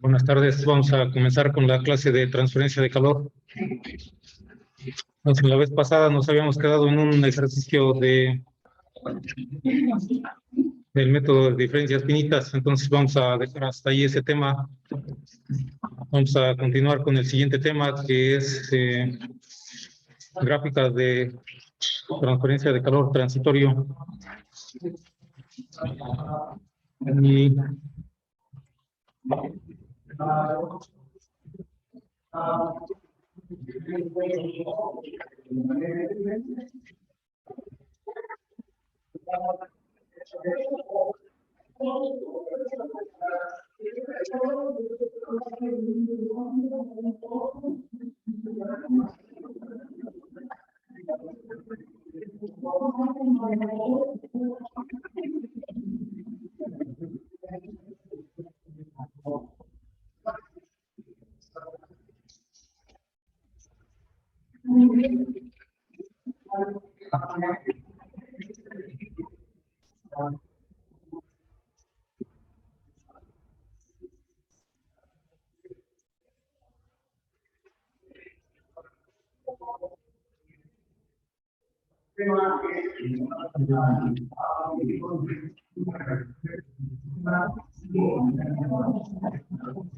Buenas tardes, vamos a comenzar con la clase de transferencia de calor. Entonces, la vez pasada nos habíamos quedado en un ejercicio del método de diferencias finitas, entonces vamos a dejar hasta ahí ese tema. Vamos a continuar con el siguiente tema, que es gráficas de transferencia de calor transitorio. Y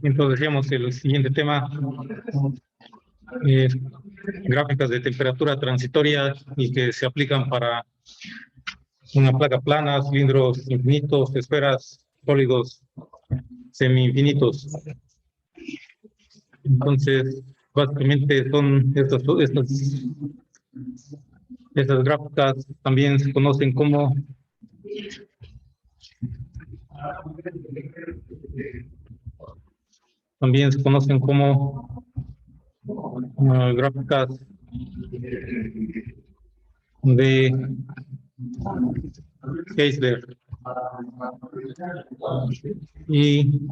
entonces decíamos que el siguiente tema es gráficas de temperatura transitoria y que se aplican para una placa plana, cilindros infinitos, esferas, sólidos semi-infinitos. Entonces, básicamente son estas gráficas también se conocen como gráficas de Kessler. Y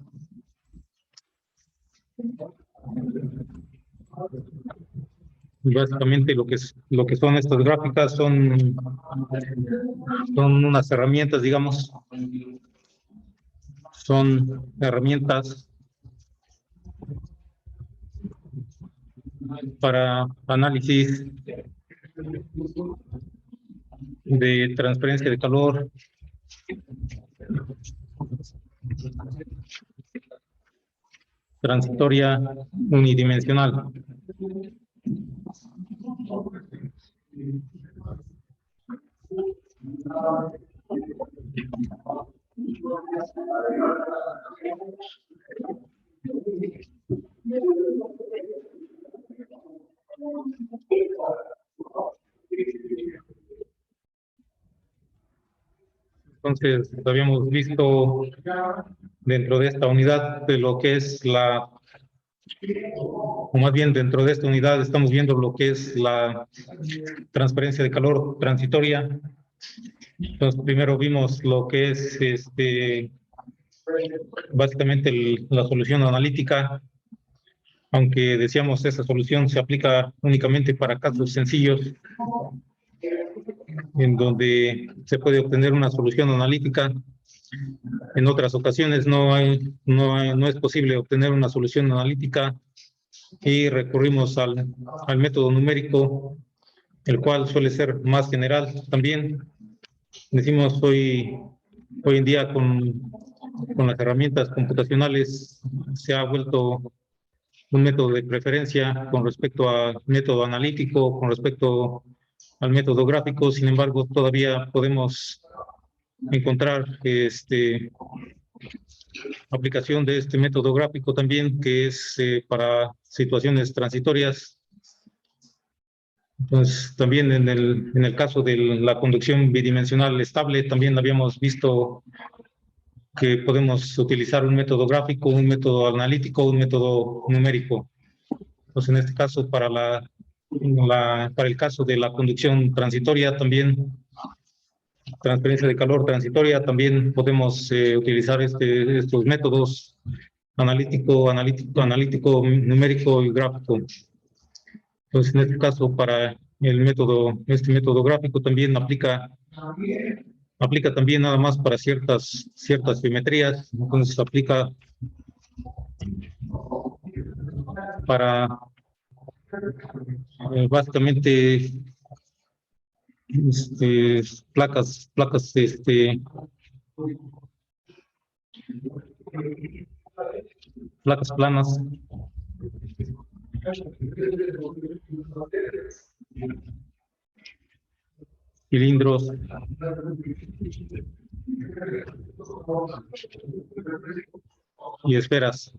básicamente lo que son estas gráficas son unas herramientas, digamos, son herramientas para análisis de transferencia de calor transitoria unidimensional. Entonces, habíamos visto dentro de esta unidad de lo que es o más bien dentro de esta unidad estamos viendo lo que es la transferencia de calor transitoria. Entonces, primero vimos lo que es básicamente la solución analítica, aunque decíamos esa solución se aplica únicamente para casos sencillos, en donde se puede obtener una solución analítica. En otras ocasiones no es posible obtener una solución analítica y recurrimos al método numérico, el cual suele ser más general también. Decimos hoy en día con las herramientas computacionales se ha vuelto un método de preferencia con respecto al método analítico, con respecto al método gráfico. Sin embargo, todavía podemos encontrar aplicación de este método gráfico también, que es para situaciones transitorias. Entonces, también en el caso de la conducción bidimensional estable, también habíamos visto que podemos utilizar un método gráfico, un método analítico, un método numérico. Entonces, en este caso, para el caso de la conducción transitoria, también transferencia de calor transitoria, también podemos utilizar estos métodos analítico, numérico y gráfico. Entonces, en este caso, para este método gráfico también aplica también nada más para ciertas geometrías. Entonces, aplica para básicamente placas placas planas, cilindros, y esferas.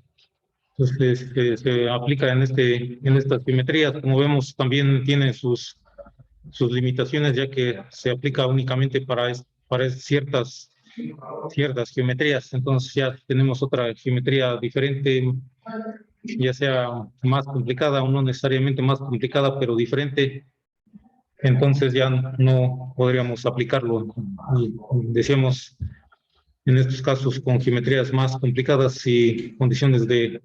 Entonces, se aplica en estas geometrías. Como vemos, también tiene sus limitaciones, ya que se aplica únicamente para ciertas geometrías. Entonces ya tenemos otra geometría diferente, ya sea más complicada o no necesariamente más complicada, pero diferente. Entonces ya no podríamos aplicarlo. Y decíamos, en estos casos con geometrías más complicadas y condiciones de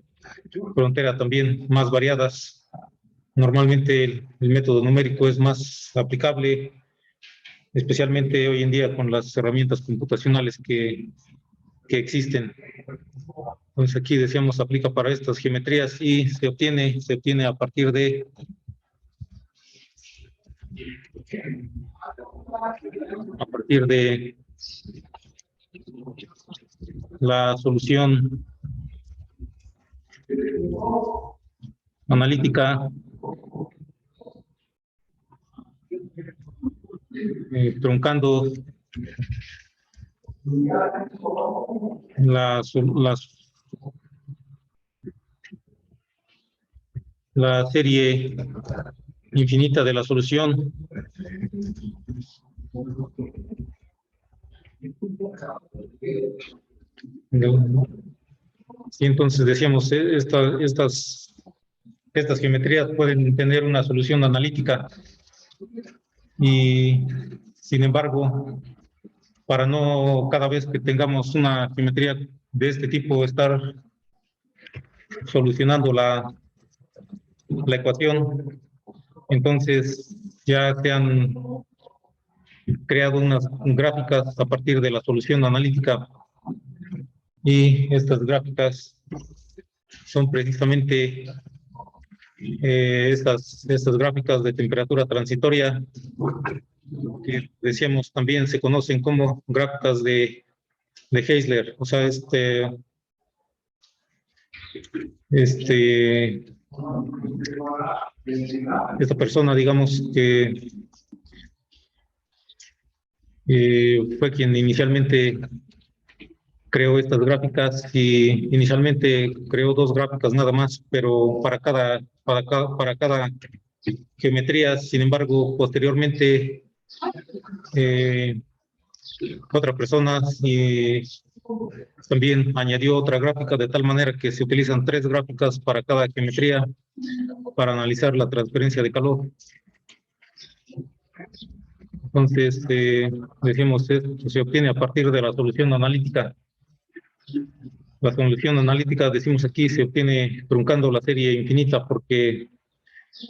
frontera también más variadas, normalmente el método numérico es más aplicable, especialmente hoy en día con las herramientas computacionales que existen. Entonces aquí decíamos aplica para estas geometrías y se obtiene a partir de la solución analítica truncando la serie infinita de la solución. Sí, entonces decíamos, estas geometrías pueden tener una solución analítica y, sin embargo, para no cada vez que tengamos una geometría de este tipo estar solucionando la ecuación, entonces ya se han creado unas gráficas a partir de la solución analítica, y estas gráficas son precisamente estas gráficas de temperatura transitoria, que decíamos también se conocen como gráficas de Heisler. O sea, esta persona, digamos, que fue quien inicialmente creó estas gráficas, y inicialmente creó 2 gráficas nada más, pero para cada geometría. Sin embargo, posteriormente otra persona también añadió otra gráfica, de tal manera que se utilizan 3 gráficas para cada geometría para analizar la transferencia de calor. Entonces, decimos, esto se obtiene a partir de la solución analítica. La solución analítica, decimos aquí, se obtiene truncando la serie infinita, porque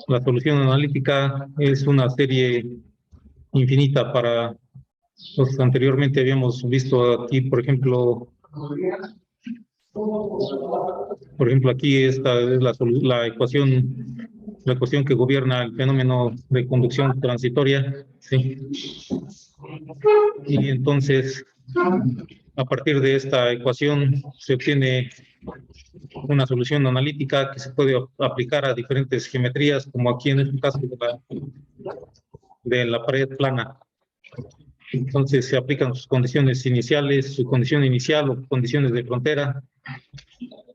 la solución analítica es una serie infinita para... Entonces, anteriormente habíamos visto aquí, por ejemplo, aquí esta es la ecuación que gobierna el fenómeno de conducción transitoria, ¿sí? Y entonces, a partir de esta ecuación se obtiene una solución analítica que se puede aplicar a diferentes geometrías, como aquí en este caso de la pared plana. Entonces se aplican sus condiciones iniciales, su condición inicial o condiciones de frontera.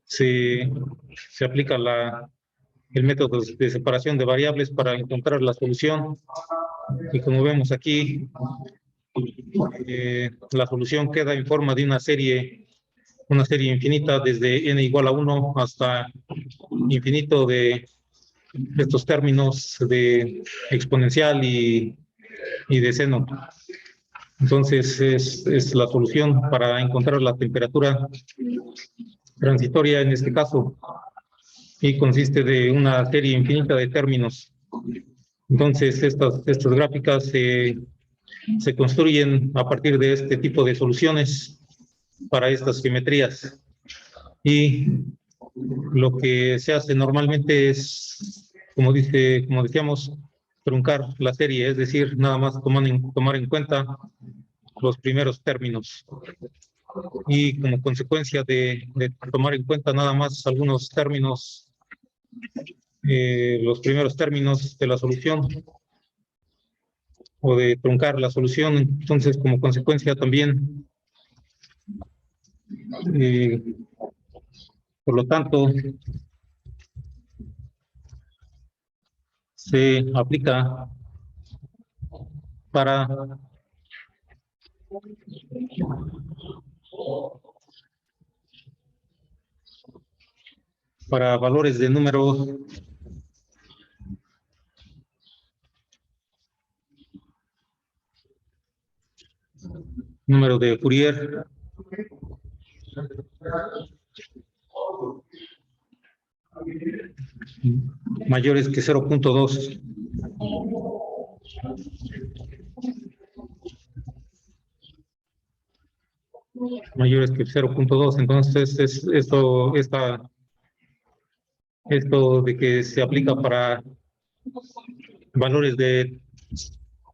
Se aplica el método de separación de variables para encontrar la solución. Y como vemos aquí, la solución queda en forma de una serie infinita, desde n igual a 1 hasta infinito de estos términos de exponencial y de seno. Entonces es la solución para encontrar la temperatura transitoria en este caso, y consiste de una serie infinita de términos. Entonces estas gráficas se construyen a partir de este tipo de soluciones para estas geometrías, y Lo que se hace normalmente es, como decíamos, truncar la serie, es decir, nada más tomar en cuenta los primeros términos. Y como consecuencia de tomar en cuenta nada más algunos términos, los primeros términos de la solución, o de truncar la solución, entonces como consecuencia también, por lo tanto, se aplica para valores de número de Fourier mayores que 0.2. Mayores que 0.2. Entonces, esto de que se aplica para valores de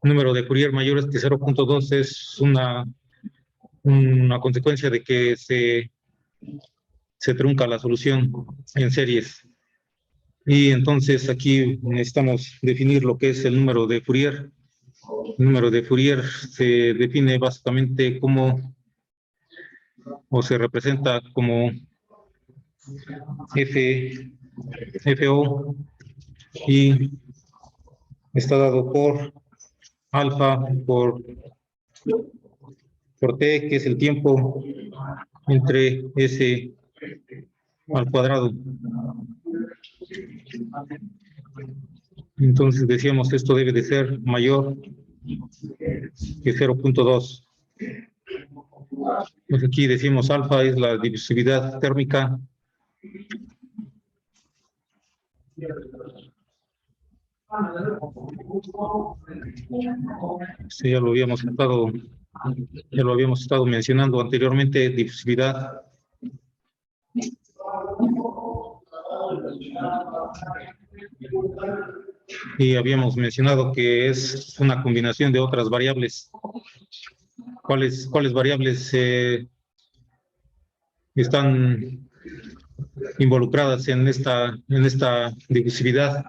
número de Fourier mayores que 0.2 es una consecuencia de que se trunca la solución en series. Y entonces aquí necesitamos definir lo que es el número de Fourier. El número de Fourier se define básicamente como, o se representa como FO, y está dado por alfa por t, que es el tiempo entre s al cuadrado. Entonces decíamos, esto debe de ser mayor que 0.2. Pues aquí decimos alfa es la divisibilidad térmica. Sí, ya lo habíamos estado mencionando anteriormente, difusividad. Y habíamos mencionado que es una combinación de otras variables. ¿Cuáles variables están involucradas en esta difusividad?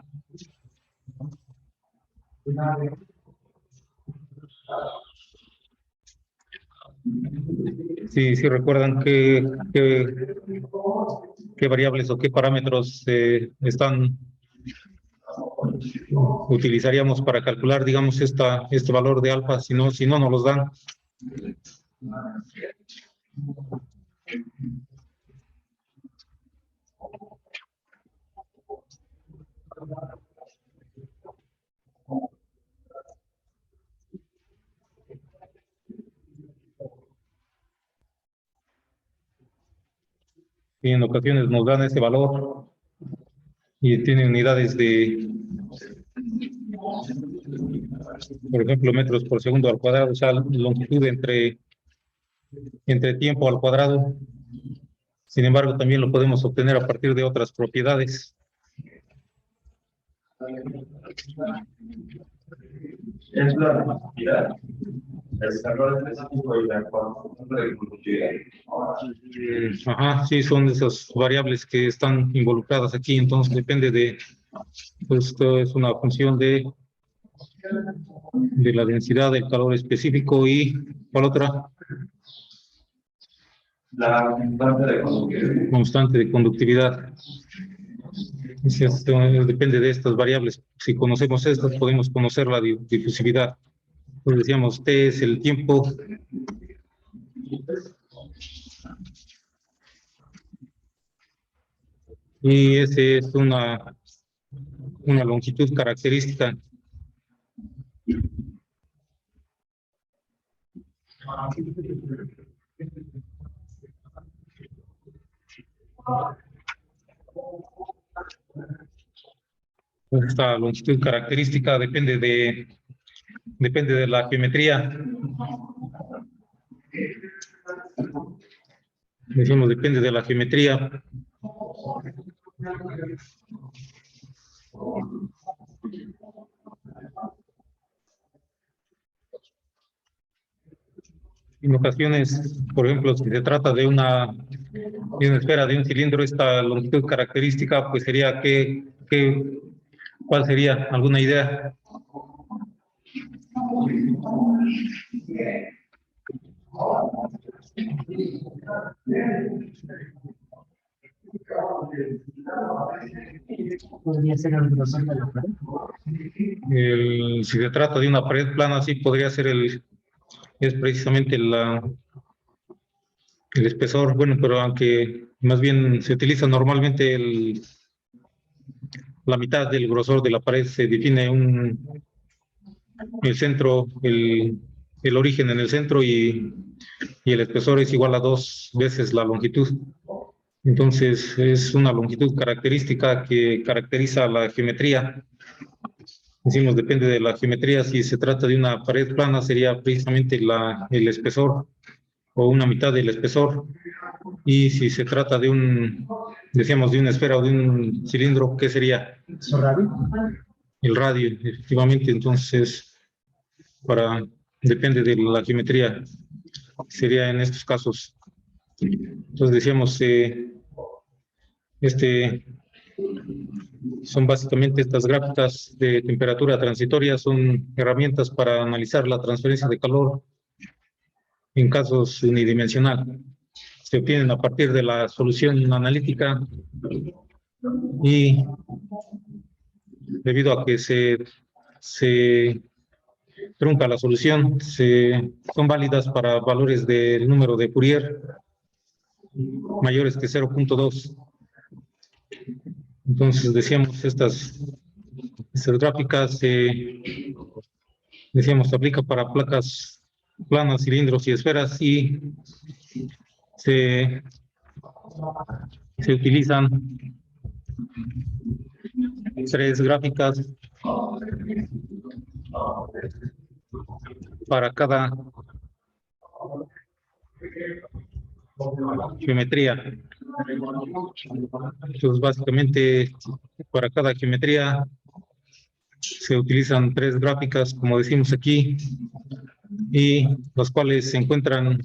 Sí, recuerdan qué variables o qué parámetros utilizaríamos para calcular, digamos, este valor de alfa, si no nos los dan. Y en ocasiones nos dan ese valor y tiene unidades de, por ejemplo, metros por segundo al cuadrado, o sea, longitud entre tiempo al cuadrado. Sin embargo, también lo podemos obtener a partir de otras propiedades. Es la velocidad, el calor específico y la constante de conductividad. Ajá, sí, son esas variables que están involucradas aquí, entonces depende de, pues esto es una función de la densidad del calor específico. ¿Y cuál otra? La constante de conductividad. Constante de conductividad. Esto depende de estas variables. Si conocemos estas, podemos conocer la difusividad. Pues decíamos, T es el tiempo. Y ese es una longitud característica. Esta longitud característica depende de la geometría. Decimos, depende de la geometría. En ocasiones, por ejemplo, si se trata de una esfera, de un cilindro, esta longitud característica, pues sería ¿cuál sería? ¿Alguna idea? Podría ser el grosor de la pared. Si se trata de una pared plana, sí podría ser es precisamente el espesor. Bueno, pero aunque más bien se utiliza normalmente la mitad del grosor de la pared, se define el centro, el origen en el centro y el espesor es igual a 2 veces la longitud. Entonces es una longitud característica que caracteriza la geometría. Decimos, depende de la geometría. Si se trata de una pared plana, sería precisamente el espesor o una mitad del espesor. Y si se trata decíamos, de una esfera o de un cilindro, ¿qué sería? ¿Su radio? El radio, efectivamente. Entonces, depende de la geometría, sería en estos casos. Entonces decíamos, son básicamente estas gráficas de temperatura transitoria, son herramientas para analizar la transferencia de calor en casos unidimensional. Se obtienen a partir de la solución analítica y debido a que se trunca la solución, son válidas para valores del número de Fourier mayores que 0.2. Entonces decíamos, estas gráficas, decíamos, se aplica para placas planas, cilindros y esferas y se utilizan 3 gráficas para cada geometría. Entonces, básicamente, para cada geometría se utilizan 3 gráficas, como decimos aquí, y las cuales se encuentran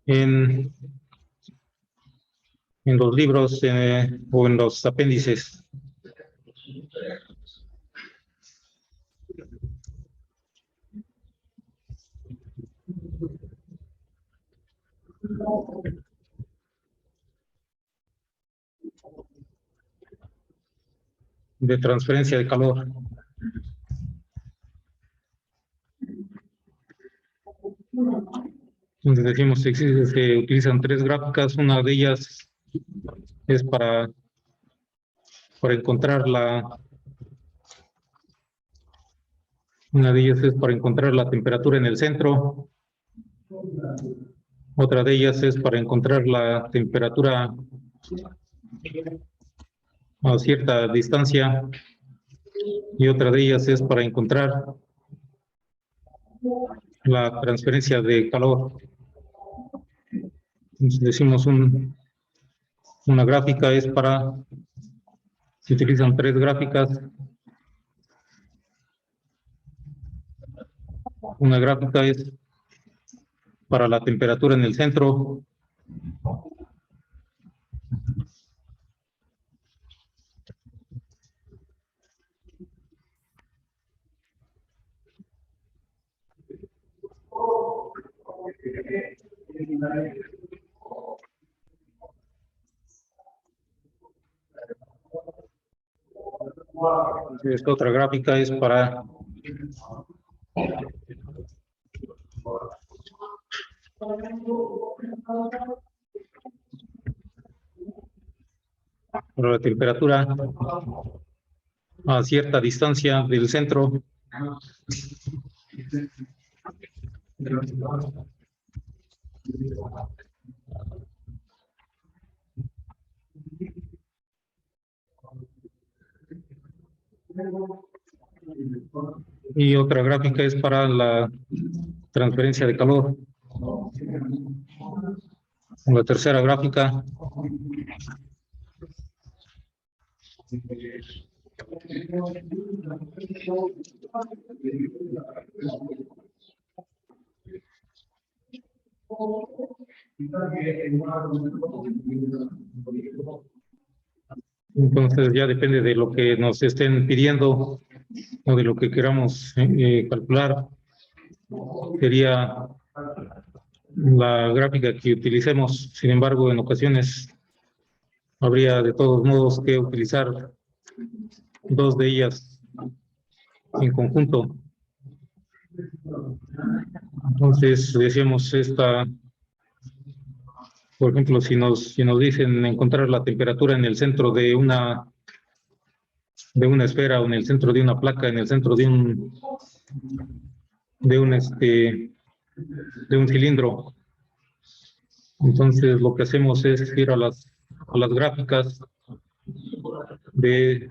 en los libros o en los apéndices. De transferencia de calor. Entonces decimos, se utilizan 3 gráficas. Una de ellas es para encontrar la temperatura en el centro. Otra de ellas es para encontrar la temperatura a cierta distancia. Y otra de ellas es para encontrar la transferencia de calor. Entonces decimos, una gráfica se utilizan 3 gráficas. Una gráfica es para la temperatura en el centro. Esta otra gráfica es para la temperatura a cierta distancia del centro. Y otra gráfica es para la transferencia de calor. La tercera gráfica entonces ya depende de lo que nos estén pidiendo o de lo que queramos calcular. Sería la gráfica que utilicemos. Sin embargo, en ocasiones habría de todos modos que utilizar dos de ellas en conjunto. Entonces, decíamos esta, por ejemplo, si nos dicen encontrar la temperatura en el centro de una esfera o en el centro de una placa, en el centro de un cilindro. Entonces, lo que hacemos es ir a las gráficas de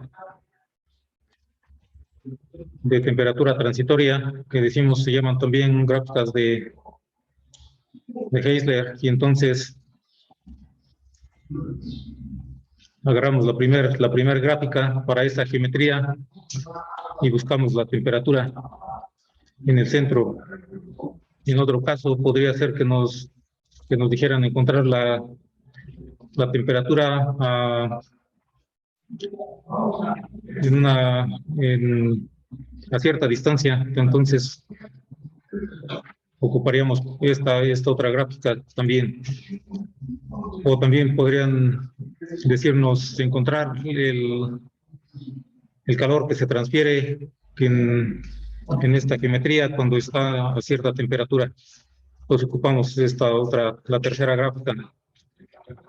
temperatura transitoria, que decimos se llaman también gráficas de Heisler, y entonces agarramos la primera gráfica para esa geometría y buscamos la temperatura en el centro. En otro caso podría ser que nos dijeran encontrar la temperatura a cierta distancia. Entonces ocuparíamos esta otra gráfica también. O también podrían decirnos encontrar el calor que se transfiere en esta geometría cuando está a cierta temperatura. Pues ocupamos la tercera gráfica.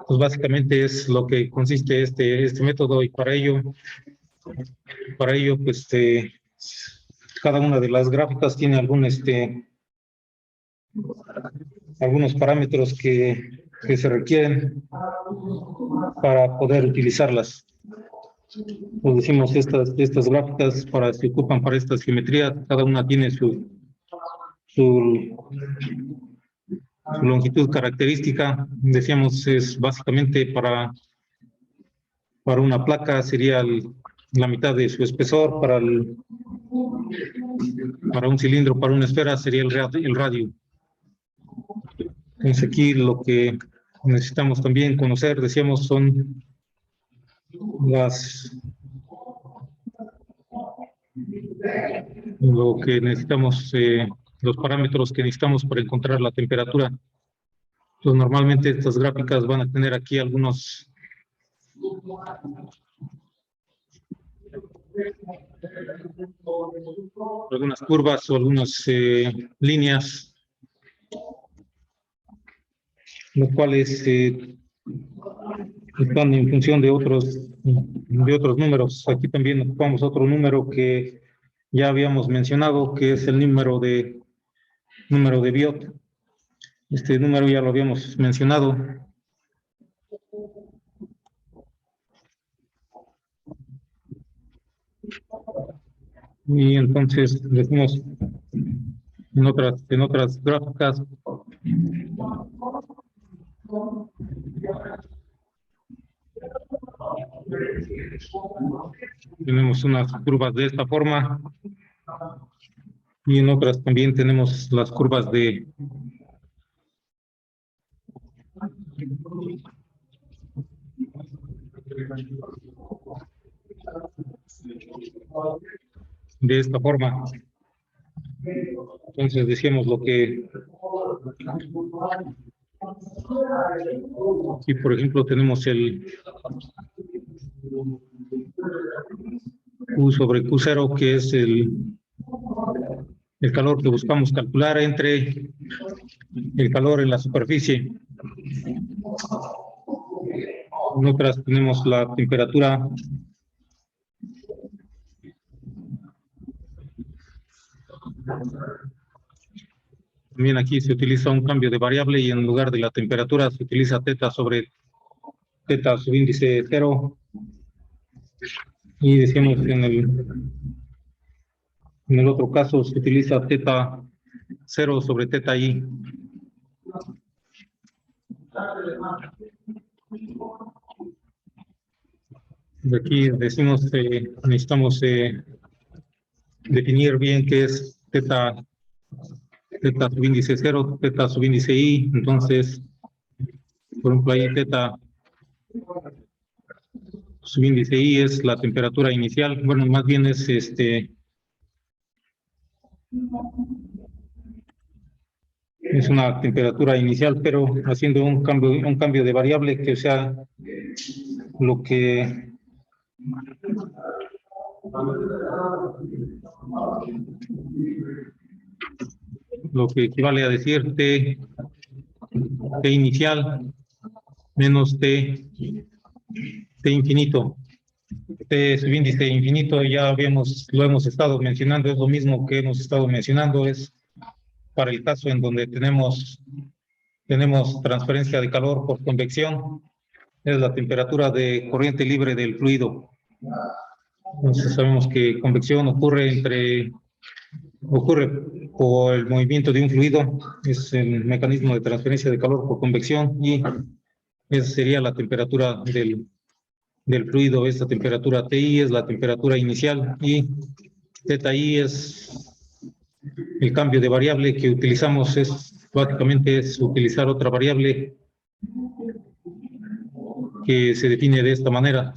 Pues básicamente es lo que consiste este método, y para ello pues cada una de las gráficas tiene algunos parámetros que se requieren para poder utilizarlas. Pues decimos estas gráficas se ocupan para estas geometrías, cada una tiene su longitud característica. Decíamos es básicamente para una placa sería la mitad de su espesor, para un cilindro, para una esfera sería el radio. Entonces aquí lo que necesitamos también conocer, decíamos, son lo que necesitamos, los parámetros que necesitamos para encontrar la temperatura. Entonces normalmente estas gráficas van a tener aquí algunas curvas o algunas líneas, los cuales están en función de otros números. Aquí también ocupamos otro número que ya habíamos mencionado, que es el número de Biot. Este número ya lo habíamos mencionado. Y entonces decimos en otras gráficas tenemos unas curvas de esta forma, y en otras también tenemos las curvas de esta forma. Entonces decíamos lo que aquí, por ejemplo, tenemos el Q sobre Q0, que es el calor que buscamos calcular entre el calor en la superficie. En otras tenemos la temperatura también. Aquí se utiliza un cambio de variable y en lugar de la temperatura se utiliza teta sobre teta subíndice 0. Y decimos En el otro caso se utiliza teta 0 sobre teta i. De aquí decimos necesitamos definir bien qué es teta subíndice 0, teta subíndice i. Entonces, por ejemplo, ahí teta subíndice i es la temperatura inicial. Bueno, más bien es una temperatura inicial, pero haciendo un cambio de variable que sea lo que equivale a decir T inicial menos T infinito. T subíndice infinito ya lo hemos estado mencionando, es lo mismo que hemos estado mencionando, es para el caso en donde tenemos transferencia de calor por convección, es la temperatura de corriente libre del fluido. Entonces sabemos que convección ocurre por el movimiento de un fluido, es el mecanismo de transferencia de calor por convección, y esa sería la temperatura del fluido. Esta temperatura TI es la temperatura inicial y θ i es el cambio de variable que utilizamos, básicamente es utilizar otra variable que se define de esta manera,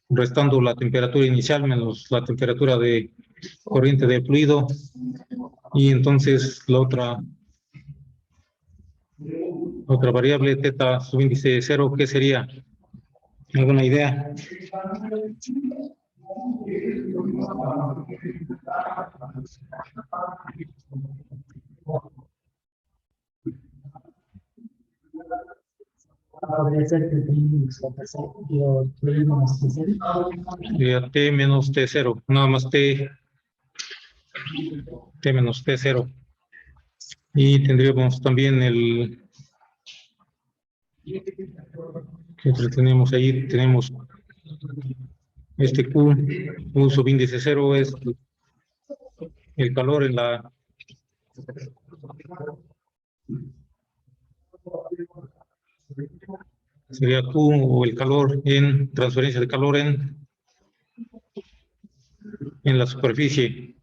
restando la temperatura inicial menos la temperatura de corriente de fluido, y entonces la otra variable θ subíndice 0, ¿qué sería? ¿Alguna idea? Podría ser que Sería T menos T0, nada más T menos T0. Y tendríamos también que tenemos ahí, tenemos este Q subíndice 0 es el calor en la sería Q, o el calor en transferencia de calor en la superficie.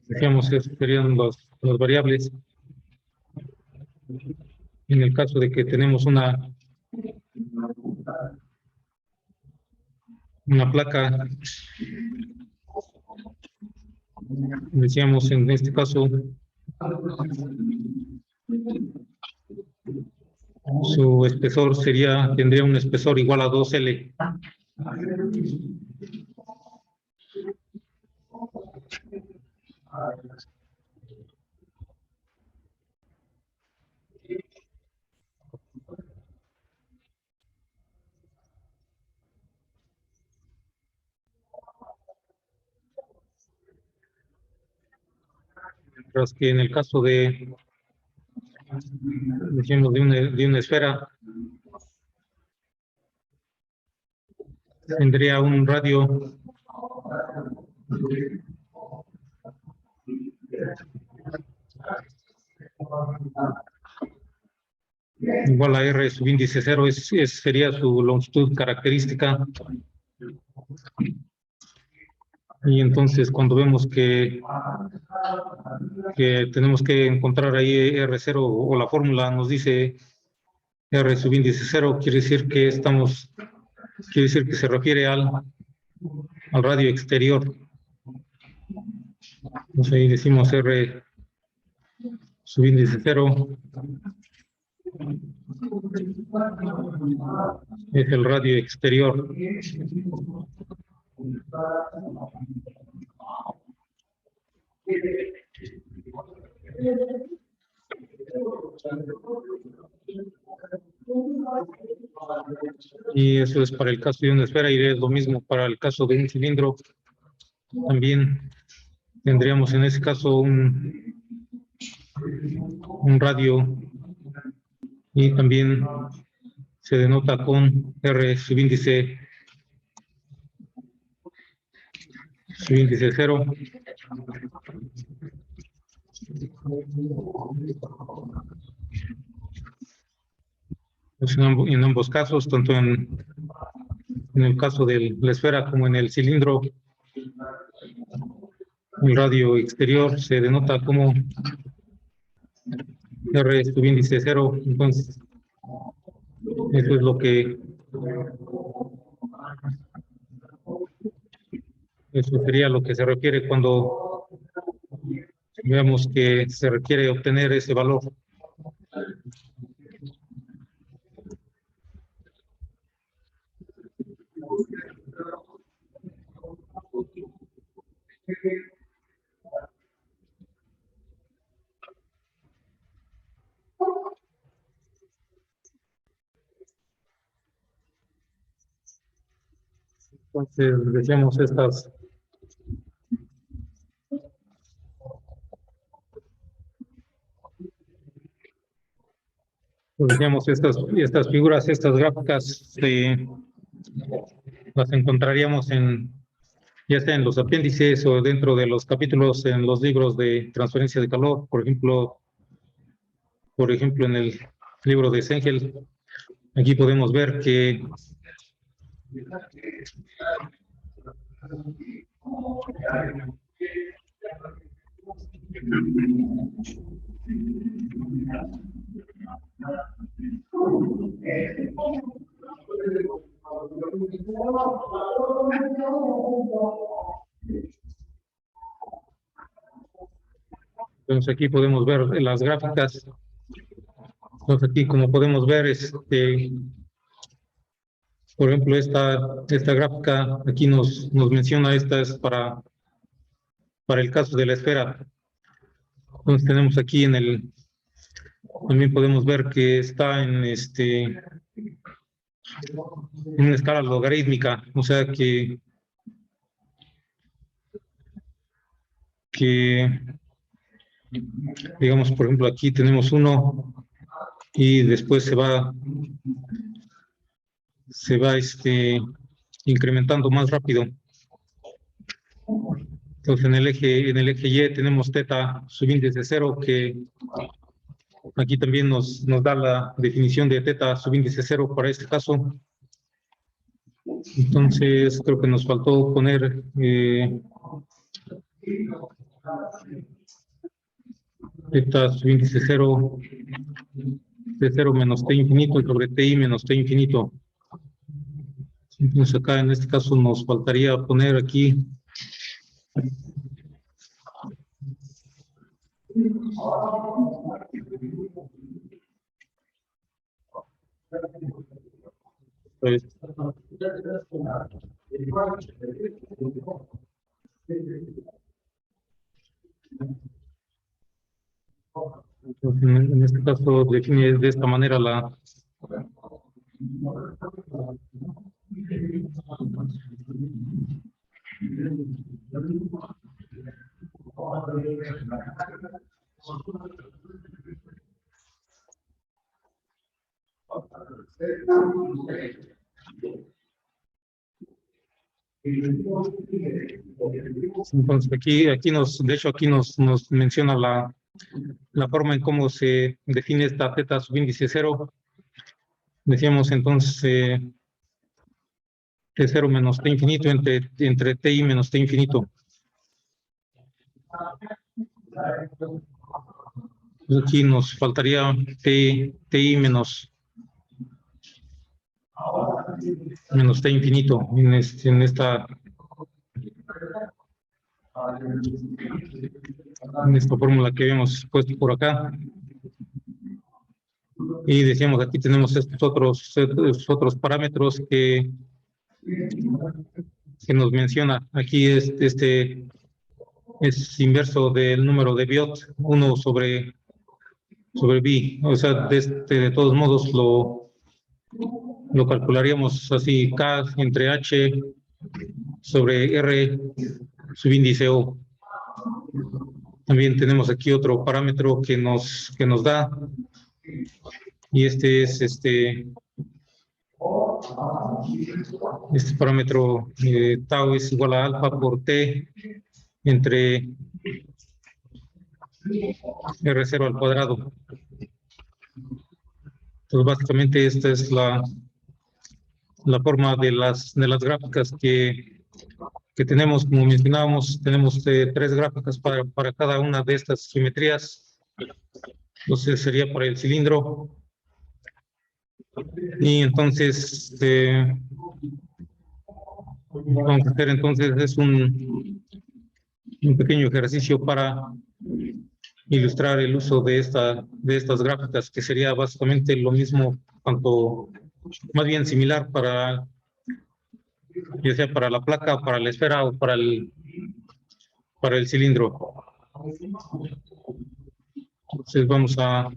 Decíamos que serían las variables. En el caso de que tenemos una placa, decíamos en este caso su espesor tendría un espesor igual a 2L. Mientras que en el caso decimos de una esfera, tendría un radio igual a R subíndice 0, sería su longitud característica. Y entonces cuando vemos que tenemos que encontrar ahí R0, o la fórmula nos dice R subíndice 0, quiere decir que se refiere al radio exterior. Entonces ahí decimos R subíndice 0 es el radio exterior. Y eso es para el caso de una esfera, y es lo mismo para el caso de un cilindro. También tendríamos en ese caso un radio y también se denota con R subíndice 0. Pues en ambos casos, tanto en el caso de la esfera como en el cilindro, el radio exterior se denota como R subíndice 0. Entonces, eso es lo que eso sería lo que se refiere cuando veamos que se requiere obtener ese valor. Entonces, decíamos estas figuras, estas gráficas, las encontraríamos ya sea en los apéndices o dentro de los capítulos en los libros de transferencia de calor, por ejemplo, en el libro de Sengel. Aquí podemos ver que entonces aquí podemos ver las gráficas. Entonces aquí, como podemos ver, por ejemplo, esta gráfica aquí nos menciona, esta es para el caso de la esfera. Entonces tenemos aquí también podemos ver que está en una escala logarítmica, o sea que digamos, por ejemplo, aquí tenemos 1 y después se va incrementando más rápido. Entonces en el eje Y tenemos teta subíndice 0, que aquí también nos da la definición de teta subíndice 0 para este caso. Entonces creo que nos faltó poner teta subíndice 0 de 0 menos t infinito sobre ti menos t infinito. Entonces acá en este caso nos faltaría poner aquí entonces, en este caso define de esta manera entonces aquí nos menciona la forma en cómo se define esta teta subíndice 0. Decíamos entonces T0 menos T infinito entre Ti menos T infinito. Aquí nos faltaría Ti menos T infinito en esta fórmula que habíamos puesto por acá. Y decíamos, aquí tenemos estos otros parámetros que nos menciona. Aquí es inverso del número de Biot, 1 sobre B. O sea, de todos modos lo calcularíamos así, K entre H sobre R subíndice O. También tenemos aquí otro parámetro que nos da, y este es este parámetro tau es igual a alfa por t entre R0 al cuadrado. Entonces, básicamente esta es la forma de las gráficas que tenemos. Como mencionábamos, tenemos 3 gráficas para cada una de estas geometrías. Entonces sería para el cilindro. Y entonces vamos a hacer entonces es un pequeño ejercicio para ilustrar el uso de estas gráficas, que sería básicamente lo mismo, más bien similar para, ya sea para la placa, para la esfera o para el cilindro. Entonces vamos a